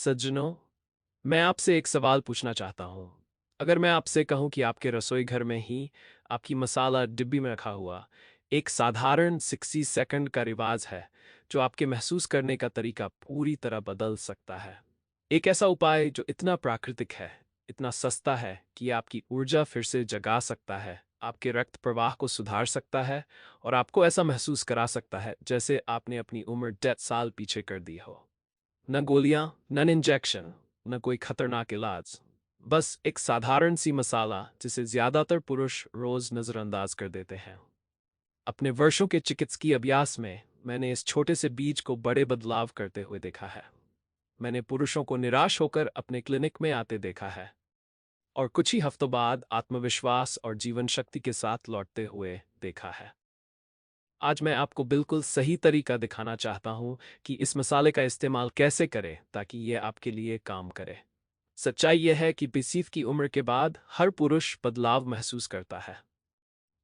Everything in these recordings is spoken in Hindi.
सज्जनों, मैं आपसे एक सवाल पूछना चाहता हूँ। अगर मैं आपसे कहूँ कि आपके रसोई घर में ही आपकी मसाला डिब्बी में रखा हुआ एक साधारण 60 सेकंड का रिवाज है, जो आपके महसूस करने का तरीका पूरी तरह बदल सकता है। एक ऐसा उपाय जो इतना प्राकृतिक है, इतना सस्ता है कि ये आपकी ऊर्जा फिर से जगा सकता है, आपके रक्त प्रवाह को सुधार सकता है और आपको ऐसा महसूस करा सकता है जैसे आपने अपनी उम्र 10 साल पीछे कर दी हो। न गोलियां, न इंजेक्शन, न कोई खतरनाक इलाज। बस एक साधारण सी मसाला जिसे ज्यादातर पुरुष रोज नजरअंदाज कर देते हैं। अपने वर्षों के चिकित्सकीय अभ्यास में मैंने इस छोटे से बीज को बड़े बदलाव करते हुए देखा है। मैंने पुरुषों को निराश होकर अपने क्लिनिक में आते देखा है और कुछ ही हफ्तों बाद आत्मविश्वास और जीवन शक्ति के साथ लौटते हुए देखा है। आज मैं आपको बिल्कुल सही तरीका दिखाना चाहता हूं कि इस मसाले का इस्तेमाल कैसे करें ताकि ये आपके लिए काम करे। सच्चाई यह है कि बिसीफ की उम्र के बाद हर पुरुष बदलाव महसूस करता है।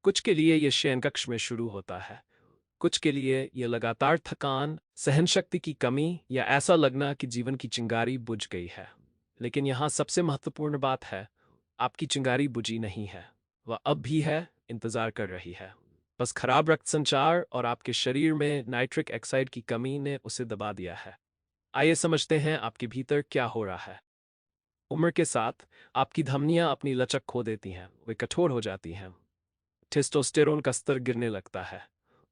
कुछ के लिए यह शयनकक्ष में शुरू होता है, कुछ के लिए यह लगातार थकान, सहनशक्ति की कमी या ऐसा लगना कि जीवन की चिंगारी बुझ गई है। लेकिन यहाँ सबसे महत्वपूर्ण बात है, आपकी चिंगारी बुझी नहीं है। वह अब भी है, इंतजार कर रही है। बस खराब रक्त संचार और आपके शरीर में नाइट्रिक ऑक्साइड की कमी ने उसे दबा दिया है। आइए समझते हैं आपके भीतर क्या हो रहा है। उम्र के साथ आपकी धमनियां अपनी लचक खो देती हैं, वे कठोर हो जाती हैं। टेस्टोस्टेरोन का स्तर गिरने लगता है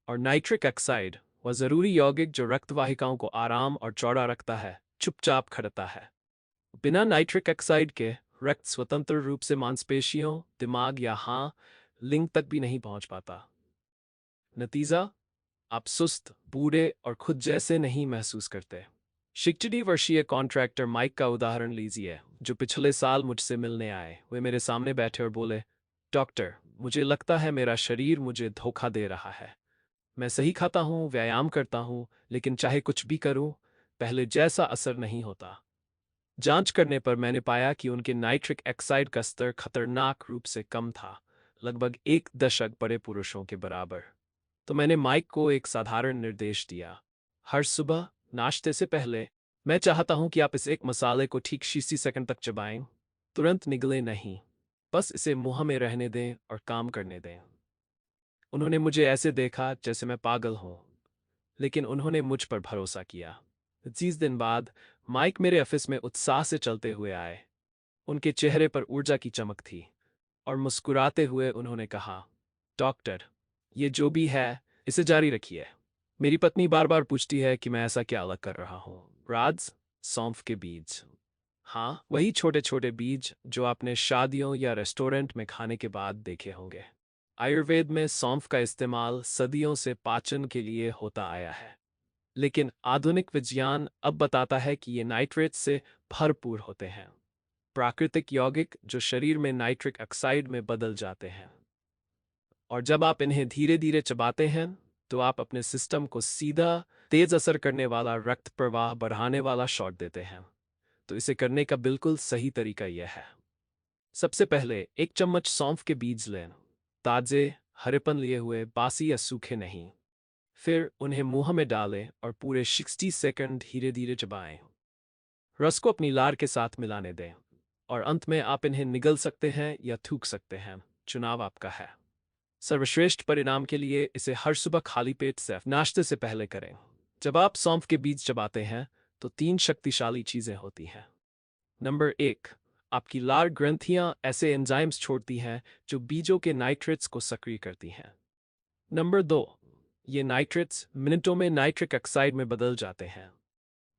और नाइट्रिक ऑक्साइड, वह जरूरी यौगिक जो रक्त वाहिकाओं को आराम और चौड़ा रखता है, चुपचाप खड़ता है। बिना नाइट्रिक ऑक्साइड के रक्त स्वतंत्र रूप से मांसपेशियों, दिमाग या हाँ लिंग तक भी नहीं पहुंच पाता। नतीजा, आप सुस्त, बूढ़े और खुद जैसे नहीं महसूस करते। 60 वर्षीय कॉन्ट्रैक्टर माइक का उदाहरण लीजिए, जो पिछले साल मुझसे मिलने आए। वे मेरे सामने बैठे और बोले, डॉक्टर, मुझे लगता है मेरा शरीर मुझे धोखा दे रहा है। मैं सही खाता हूँ, व्यायाम करता हूँ, लेकिन चाहे कुछ भी करूँ, पहले जैसा असर नहीं होता। जांच करने पर मैंने पाया कि उनके नाइट्रिक ऑक्साइड का स्तर खतरनाक रूप से कम था, लगभग 1 दशक बड़े पुरुषों के बराबर। तो मैंने माइक को एक साधारण निर्देश दिया। हर सुबह नाश्ते से पहले मैं चाहता हूं कि आप इस एक मसाले को ठीक 60 सेकंड तक चबाएं। तुरंत निगले नहीं, बस इसे मुंह में रहने दें और काम करने दें। उन्होंने मुझे ऐसे देखा जैसे मैं पागल हूं, लेकिन उन्होंने मुझ पर भरोसा किया। 30 दिन बाद माइक मेरे ऑफिस में उत्साह से चलते हुए आए। उनके चेहरे पर ऊर्जा की चमक थी और मुस्कुराते हुए उन्होंने कहा, डॉक्टर, ये जो भी है, इसे जारी रखिए। मेरी पत्नी बार बार पूछती है कि मैं ऐसा क्या अलग कर रहा हूँ। राज, सौंफ के बीज। हाँ, वही छोटे छोटे बीज जो आपने शादियों या रेस्टोरेंट में खाने के बाद देखे होंगे। आयुर्वेद में सौंफ का इस्तेमाल सदियों से पाचन के लिए होता आया है, लेकिन आधुनिक विज्ञान अब बताता है कि ये नाइट्रेट से भरपूर होते हैं, प्राकृतिक यौगिक जो शरीर में नाइट्रिक ऑक्साइड में बदल जाते हैं। और जब आप इन्हें धीरे धीरे चबाते हैं, तो आप अपने सिस्टम को सीधा, तेज असर करने वाला, रक्त प्रवाह बढ़ाने वाला शॉट देते हैं। तो इसे करने का बिल्कुल सही तरीका यह है। सबसे पहले 1 चम्मच सौंफ के बीज लें, ताजे, हरेपन लिए हुए, बासी या सूखे नहीं। फिर उन्हें मुंह में डालें और पूरे 60 सेकंड धीरे धीरे चबाएं। रस को अपनी लार के साथ मिलाने दें और अंत में आप इन्हें निगल सकते हैं या थूक सकते हैं, चुनाव आपका है। सर्वश्रेष्ठ परिणाम के लिए इसे हर सुबह खाली पेट से नाश्ते से पहले करें। जब आप सौंफ के बीज चबाते हैं, तो 3 शक्तिशाली चीजें होती हैं। नंबर 1, आपकी लार ग्रंथियां ऐसे एंजाइम्स छोड़ती हैं जो बीजों के नाइट्रेट्स को सक्रिय करती हैं। नंबर 2, ये नाइट्रेट्स मिनटों में नाइट्रिक ऑक्साइड में बदल जाते हैं।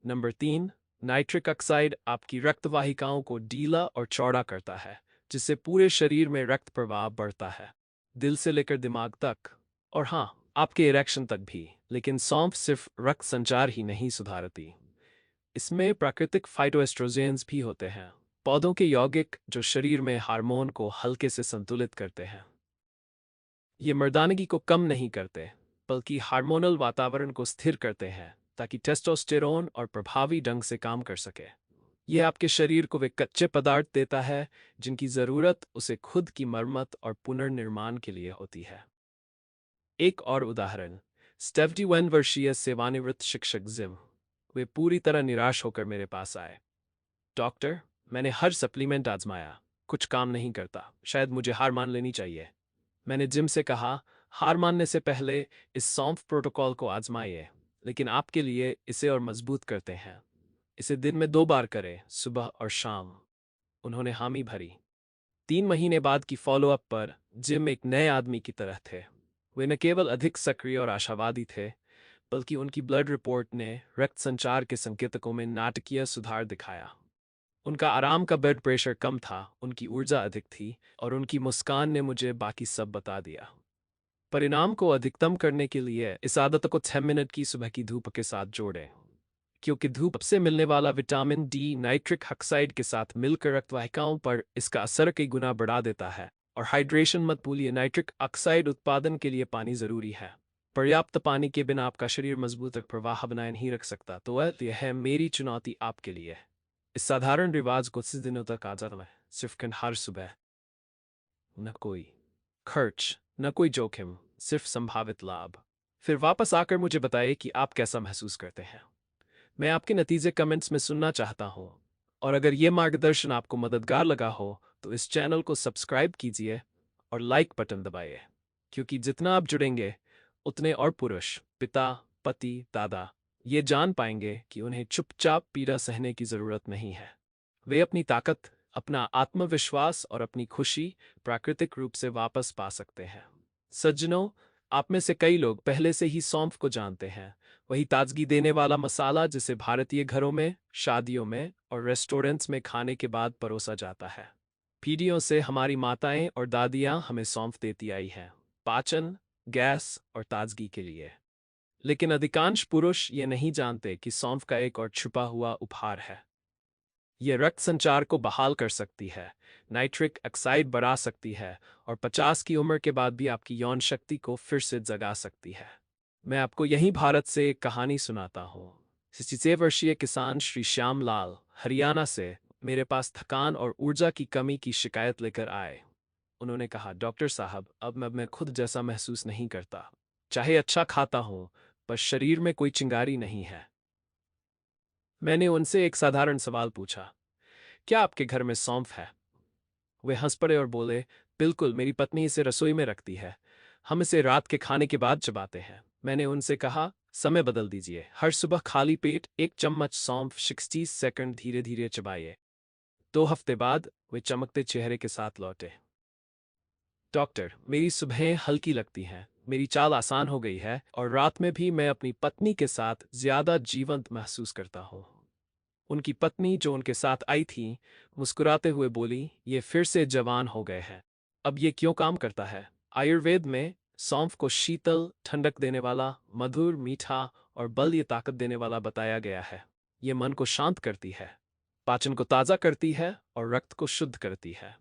नंबर 3, नाइट्रिक ऑक्साइड आपकी रक्त वाहिकाओं को ढीला और चौड़ा करता है, जिससे पूरे शरीर में रक्त प्रवाह बढ़ता है, दिल से लेकर दिमाग तक, और हाँ, आपके इरेक्शन तक भी। लेकिन सौंफ सिर्फ रक्त संचार ही नहीं सुधारती, इसमें प्राकृतिक फाइटोएस्ट्रोजेंस भी होते हैं, पौधों के यौगिक जो शरीर में हार्मोन को हल्के से संतुलित करते हैं। ये मर्दानगी को कम नहीं करते, बल्कि हार्मोनल वातावरण को स्थिर करते हैं ताकि टेस्टोस्टेरोन और प्रभावी ढंग से काम कर सके। यह आपके शरीर को वे कच्चे पदार्थ देता है जिनकी जरूरत उसे खुद की मरम्मत और पुनर्निर्माण के लिए होती है। एक और उदाहरण, 71 वर्षीय सेवानिवृत्त शिक्षक जिम। वे पूरी तरह निराश होकर मेरे पास आए। डॉक्टर, मैंने हर सप्लीमेंट आजमाया, कुछ काम नहीं करता, शायद मुझे हार मान लेनी चाहिए। मैंने जिम से कहा, हार मानने से पहले इस सौंफ प्रोटोकॉल को आजमाइए, लेकिन आपके लिए इसे और मजबूत करते हैं। इसे दिन में 2 बार करें, सुबह और शाम। उन्होंने हामी भरी। 3 महीने बाद की फॉलोअप पर जिम एक नए आदमी की तरह थे। वे न केवल अधिक सक्रिय और आशावादी थे, बल्कि उनकी ब्लड रिपोर्ट ने रक्त संचार के संकेतकों में नाटकीय सुधार दिखाया। उनका आराम का ब्लड प्रेशर कम था, उनकी ऊर्जा अधिक थी, और उनकी मुस्कान ने मुझे बाकी सब बता दिया। परिणाम को अधिकतम करने के लिए इस आदत को 6 मिनट की सुबह की धूप के साथ जोड़ें, क्योंकि धूप से मिलने वाला विटामिन डी नाइट्रिक ऑक्साइड के साथ मिलकर रक्तवाहिकाओं पर इसका असर कई गुना बढ़ा देता है। और हाइड्रेशन मत भूलिए, नाइट्रिक ऑक्साइड उत्पादन के लिए पानी जरूरी है। पर्याप्त पानी के बिना आपका शरीर मजबूत प्रवाह बनाए नहीं रख सकता। तो यह है मेरी चुनौती आपके लिए। इस साधारण रिवाज को 30 दिनों तक आज़ाद में, सिर्फ हर सुबह। न कोई खर्च, न कोई जोखिम, सिर्फ संभावित लाभ। फिर वापस आकर मुझे बताइए कि आप कैसा महसूस करते हैं। मैं आपके नतीजे कमेंट्स में सुनना चाहता हूँ। और अगर ये मार्गदर्शन आपको मददगार लगा हो तो इस चैनल को सब्सक्राइब कीजिए और लाइक बटन दबाइए, क्योंकि जितना आप जुड़ेंगे उतने और पुरुष, पिता, पति, दादा ये जान पाएंगे कि उन्हें चुपचाप पीड़ा सहने की जरूरत नहीं है। वे अपनी ताकत, अपना आत्मविश्वास और अपनी खुशी प्राकृतिक रूप से वापस पा सकते हैं। सज्जनों, आप में से कई लोग पहले से ही सौंफ को जानते हैं, वही ताजगी देने वाला मसाला जिसे भारतीय घरों में, शादियों में और रेस्टोरेंट्स में खाने के बाद परोसा जाता है। पीढ़ियों से हमारी माताएं और दादियां हमें सौंफ देती आई हैं, पाचन, गैस और ताजगी के लिए। लेकिन अधिकांश पुरुष ये नहीं जानते कि सौंफ का एक और छुपा हुआ उपहार है। ये रक्त संचार को बहाल कर सकती है, नाइट्रिक ऑक्साइड बढ़ा सकती है और 50 की उम्र के बाद भी आपकी यौन शक्ति को फिर से जगा सकती है। मैं आपको यहीं भारत से एक कहानी सुनाता हूँ। 66 वर्षीय किसान श्री श्याम लाल हरियाणा से मेरे पास थकान और ऊर्जा की कमी की शिकायत लेकर आए। उन्होंने कहा, डॉक्टर साहब, अब मैं खुद जैसा महसूस नहीं करता। चाहे अच्छा खाता हूँ, पर शरीर में कोई चिंगारी नहीं है। मैंने उनसे एक साधारण सवाल पूछा, क्या आपके घर में सौंफ है? वे हंस पड़े और बोले, बिल्कुल, मेरी पत्नी इसे रसोई में रखती है। हम इसे रात के खाने के बाद चबाते हैं। मैंने उनसे कहा, समय बदल दीजिए। हर सुबह खाली पेट 1 चम्मच सौंफ 60 सेकंड धीरे धीरे चबाइए। 2 हफ्ते बाद वे चमकते चेहरे के साथ लौटे। डॉक्टर, मेरी सुबहें हल्की लगती हैं, मेरी चाल आसान हो गई है और रात में भी मैं अपनी पत्नी के साथ ज्यादा जीवंत महसूस करता हूँ। उनकी पत्नी, जो उनके साथ आई थी, मुस्कुराते हुए बोली, ये फिर से जवान हो गए हैं। अब ये क्यों काम करता है? आयुर्वेद में सौंफ को शीतल, ठंडक देने वाला, मधुर, मीठा और बल ताकत देने वाला बताया गया है। ये मन को शांत करती है, पाचन को ताज़ा करती है और रक्त को शुद्ध करती है।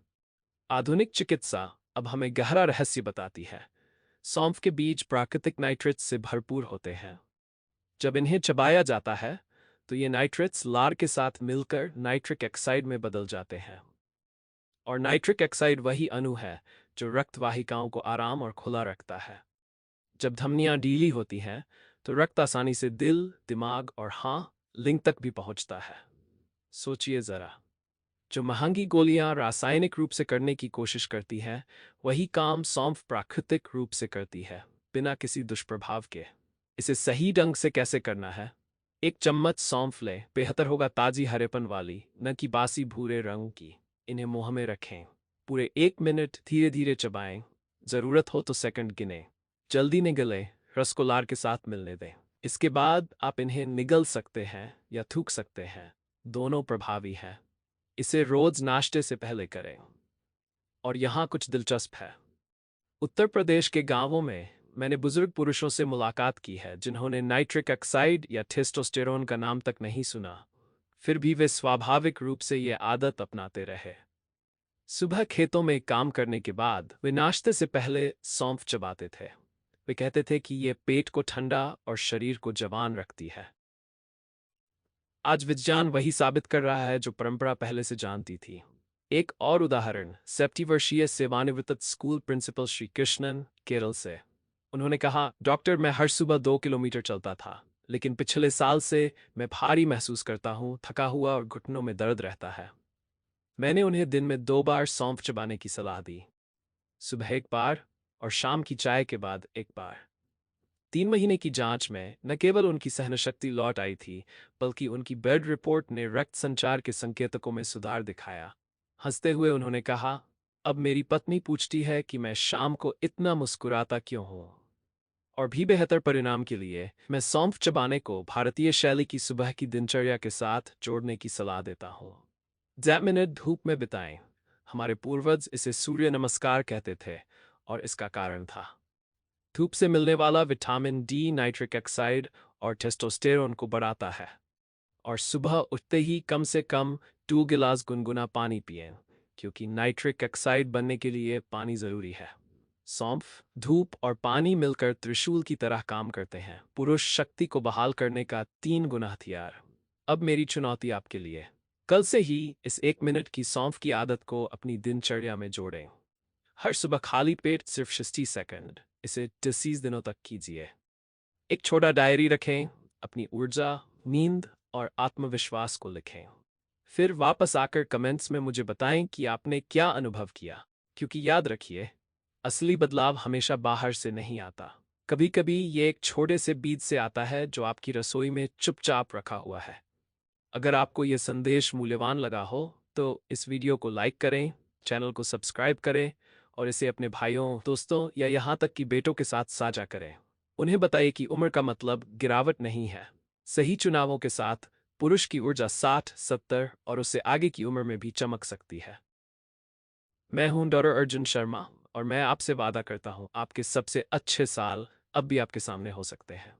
आधुनिक चिकित्सा अब हमें गहरा रहस्य बताती है। सौंफ के बीज प्राकृतिक नाइट्रेट्स से भरपूर होते हैं। जब इन्हें चबाया जाता है तो ये नाइट्रेट्स लार के साथ मिलकर नाइट्रिक ऑक्साइड में बदल जाते हैं। और नाइट्रिक ऑक्साइड वही अणु है जो रक्त वाहिकाओं को आराम और खुला रखता है। जब धमनियां ढीली होती हैं तो रक्त आसानी से दिल, दिमाग और लिंग तक भी पहुंचता है। सोचिए जरा, जो महंगी गोलियां रासायनिक रूप से करने की कोशिश करती हैं, वही काम सौंफ प्राकृतिक रूप से करती है, बिना किसी दुष्प्रभाव के। इसे सही ढंग से कैसे करना है? 1 चम्मच सौंफ लें, बेहतर होगा ताजी हरेपन वाली, न कि बासी भूरे रंग की। इन्हें मुंह में रखें, पूरे 1 मिनट धीरे धीरे चबाएं, जरूरत हो तो सेकंड गिने। जल्दी निगलें, रस को लार के साथ मिलने दें। इसके बाद आप इन्हें निगल सकते हैं या थूक सकते हैं, दोनों प्रभावी हैं। इसे रोज नाश्ते से पहले करें। और यहाँ कुछ दिलचस्प है। उत्तर प्रदेश के गांवों में मैंने बुजुर्ग पुरुषों से मुलाकात की है जिन्होंने नाइट्रिक ऑक्साइड या टेस्टोस्टेरोन का नाम तक नहीं सुना, फिर भी वे स्वाभाविक रूप से ये आदत अपनाते रहे। सुबह खेतों में काम करने के बाद वे नाश्ते से पहले सौंफ चबाते थे। वे कहते थे कि ये पेट को ठंडा और शरीर को जवान रखती है। आज विज्ञान वही साबित कर रहा है जो परंपरा पहले से जानती थी। एक और उदाहरण 70 वर्षीय सेवानिवृत्त स्कूल प्रिंसिपल श्री कृष्णन, केरल से। उन्होंने कहा, डॉक्टर, मैं हर सुबह 2 किलोमीटर चलता था, लेकिन पिछले साल से मैं भारी महसूस करता हूँ, थका हुआ और घुटनों में दर्द रहता है। मैंने उन्हें दिन में 2 बार सौंफ चबाने की सलाह दी, सुबह एक बार और शाम की चाय के बाद एक बार। 3 महीने की जांच में न केवल उनकी सहनशक्ति लौट आई थी, बल्कि उनकी ब्लड रिपोर्ट ने रक्त संचार के संकेतकों में सुधार दिखाया। हंसते हुए उन्होंने कहा, अब मेरी पत्नी पूछती है कि मैं शाम को इतना मुस्कुराता क्यों हूँ। और भी बेहतर परिणाम के लिए मैं सौंफ चबाने को भारतीय शैली की सुबह की दिनचर्या के साथ जोड़ने की सलाह देता हूँ। 10 मिनट धूप में बिताएं। हमारे पूर्वज इसे सूर्य नमस्कार कहते थे और इसका कारण था। धूप से मिलने वाला विटामिन डी नाइट्रिक ऑक्साइड और टेस्टोस्टेरोन को बढ़ाता है। और सुबह उठते ही कम से कम 2 गिलास गुनगुना पानी पिएं, क्योंकि नाइट्रिक ऑक्साइड बनने के लिए पानी जरूरी है। सौंफ, धूप और पानी मिलकर त्रिशूल की तरह काम करते हैं, पुरुष शक्ति को बहाल करने का 3 गुना हथियार। अब मेरी चुनौती आपके लिए, कल से ही इस 1 मिनट की सौंफ की आदत को अपनी दिनचर्या में जोड़ें। हर सुबह खाली पेट सिर्फ 60 सेकंड, इसे 30 दिनों तक कीजिए। एक छोटा डायरी रखें, अपनी ऊर्जा, नींद और आत्मविश्वास को लिखें। फिर वापस आकर कमेंट्स में मुझे बताएं कि आपने क्या अनुभव किया, क्योंकि याद रखिए, असली बदलाव हमेशा बाहर से नहीं आता। कभी कभी ये एक छोटे से बीज से आता है जो आपकी रसोई में चुपचाप रखा हुआ है। अगर आपको ये संदेश मूल्यवान लगा हो तो इस वीडियो को लाइक करें, चैनल को सब्सक्राइब करें और इसे अपने भाइयों, दोस्तों या यहाँ तक कि बेटों के साथ साझा करें। उन्हें बताइए कि उम्र का मतलब गिरावट नहीं है। सही चुनावों के साथ पुरुष की ऊर्जा 60, 70 और उससे आगे की उम्र में भी चमक सकती है। मैं हूं डॉक्टर अर्जुन शर्मा और मैं आपसे वादा करता हूं, आपके सबसे अच्छे साल अब भी आपके सामने हो सकते हैं।